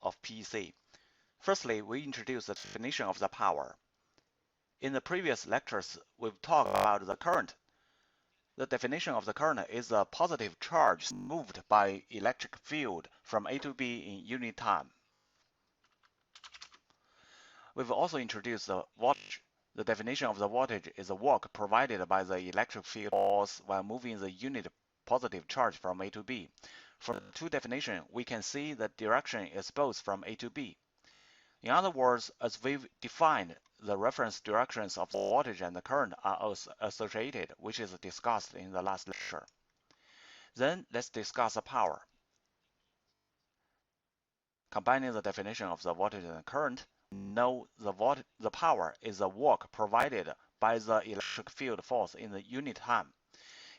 of PC. Firstly, we introduce the definition of the power. In the previous lectures, we've talked about the current. The definition of the current is a positive charge moved by electric field from A to B in unit time. We've also introduced the voltage. The definition of the voltage is the work provided by the electric field force while moving the unit positive charge from A to B. From the two definitions, we can see that direction is both from A to B. In other words, as we've defined, the reference directions of the voltage and the current are associated, which is discussed in the last lecture. Then let's discuss the power. Combining the definition of the voltage and the current, we know the power is the work provided by the electric field force in the unit time.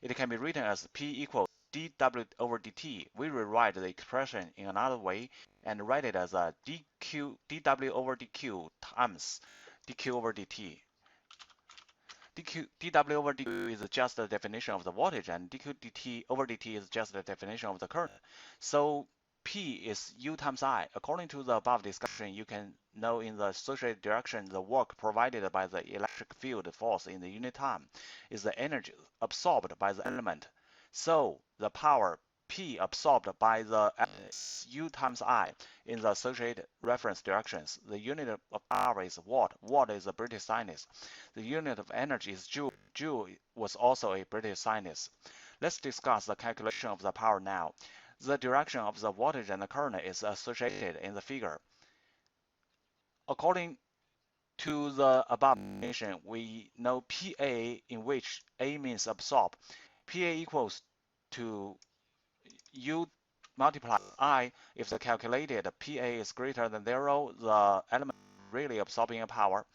It can be written as P equals dW over dt. We rewrite the expression in another way and write it as a dW over dq times dq over dt. dW over dq is just the definition of the voltage, and dq dt over dt is just the definition of the current. So P is U times I. According to the above discussion, you can know in the associated direction the work provided by the electric field force in the unit time is the energy absorbed by the element. So the power P absorbed by the U times I in the associated reference directions. The unit of power is watt. Watt is a British sinus. The unit of energy is joule. Joule was also a British sinus. Let's discuss the calculation of the power now. The direction of the voltage and the current is associated in the figure. According to the above definition, we know PA, in which A means absorb. PA equals to U multiplied I. If the calculated PA is greater than 0, the element is really absorbing a power.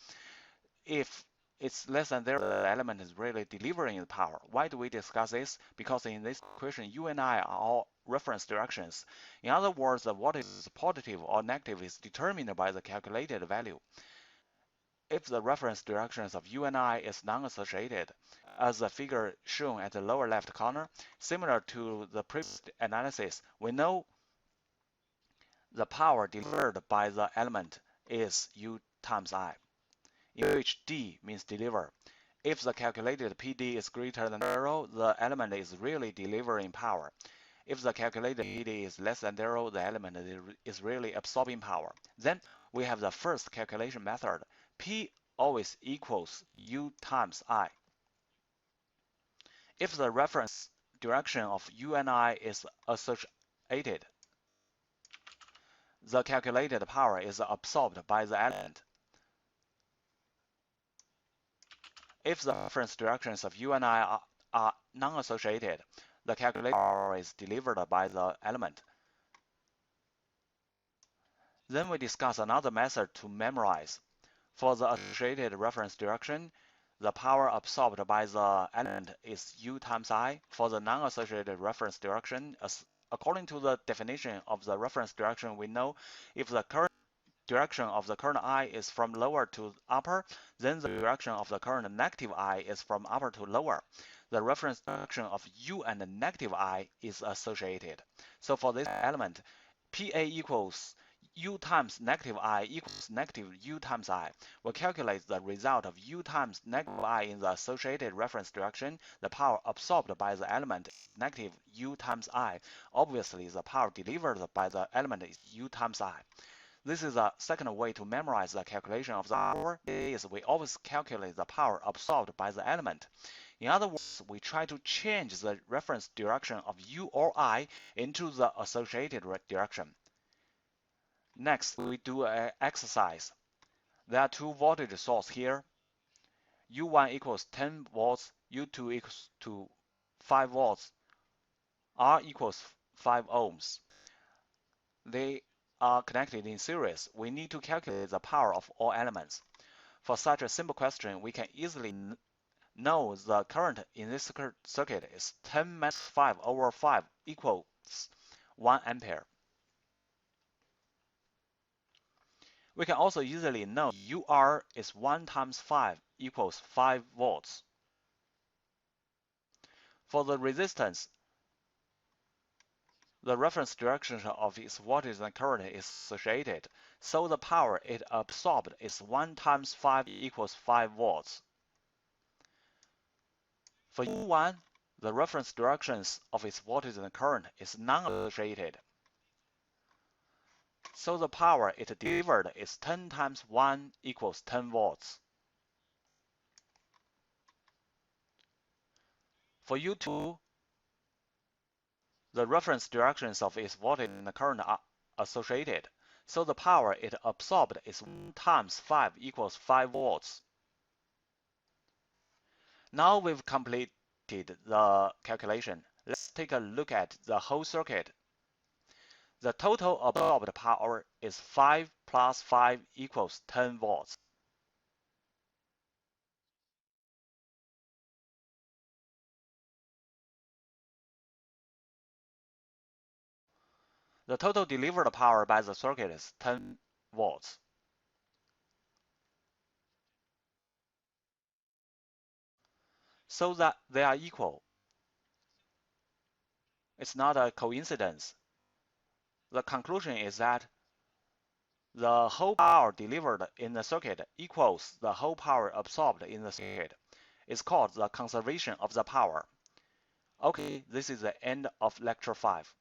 If it's less than 0, the element is really delivering the power. Why do we discuss this? Because in this equation, U and I are all reference directions. In other words, the voltage is positive or negative is determined by the calculated value. If the reference directions of U and I is non-associated, as the figure shown at the lower left corner, similar to the previous analysis, we know the power delivered by the element is U times I, in which D means deliver. If the calculated PD is greater than 0, the element is really delivering power. If the calculated PD is less than 0, the element is really absorbing power. Then we have the first calculation method. P always equals U times I. If the reference direction of U and I is associated, the calculated power is absorbed by the element. If the reference directions of U and I are non-associated, the calculated power is delivered by the element. Then we discuss another method to memorize. For the associated reference direction, the power absorbed by the element is U times I. For the non-associated reference direction, according to the definition of the reference direction, we know if the current direction of the current I is from lower to upper, then the direction of the current negative I is from upper to lower. The reference direction of U and negative I is associated. So for this element, PA equals U times negative I equals negative U times I. We'll calculate the result of U times negative I in the associated reference direction. The power absorbed by the element is negative U times I. Obviously, the power delivered by the element is U times I. This is a second way to memorize the calculation of the power. It is we always calculate the power absorbed by the element. In other words, we try to change the reference direction of U or I into the associated direction. Next, we do an exercise. There are two voltage sources here. U1 equals 10 volts, U2 equals to 5 volts, R equals 5 ohms. They are connected in series. We need to calculate the power of all elements. For such a simple question, we can easily know the current in this circuit is 10 minus 5 over 5 equals 1 ampere. We can also easily know UR is 1 times 5 equals 5 volts. For the resistance, the reference direction of its voltage and current is associated, so the power it absorbed is 1 times 5 equals 5 volts. For U1, the reference directions of its voltage and current is non-associated, so the power it delivered is 10 times 1 equals 10 volts. For U2, the reference directions of its voltage and current are associated, so the power it absorbed is 1 times 5 equals 5 volts. Now we've completed the calculation. Let's take a look at the whole circuit. The total absorbed power is 5 plus 5 equals 10 volts. The total delivered power by the circuit is 10 volts. So that they are equal. It's not a coincidence. The conclusion is that the whole power delivered in the circuit equals the whole power absorbed in the circuit. It's called the conservation of the power. Okay, this is the end of lecture 5.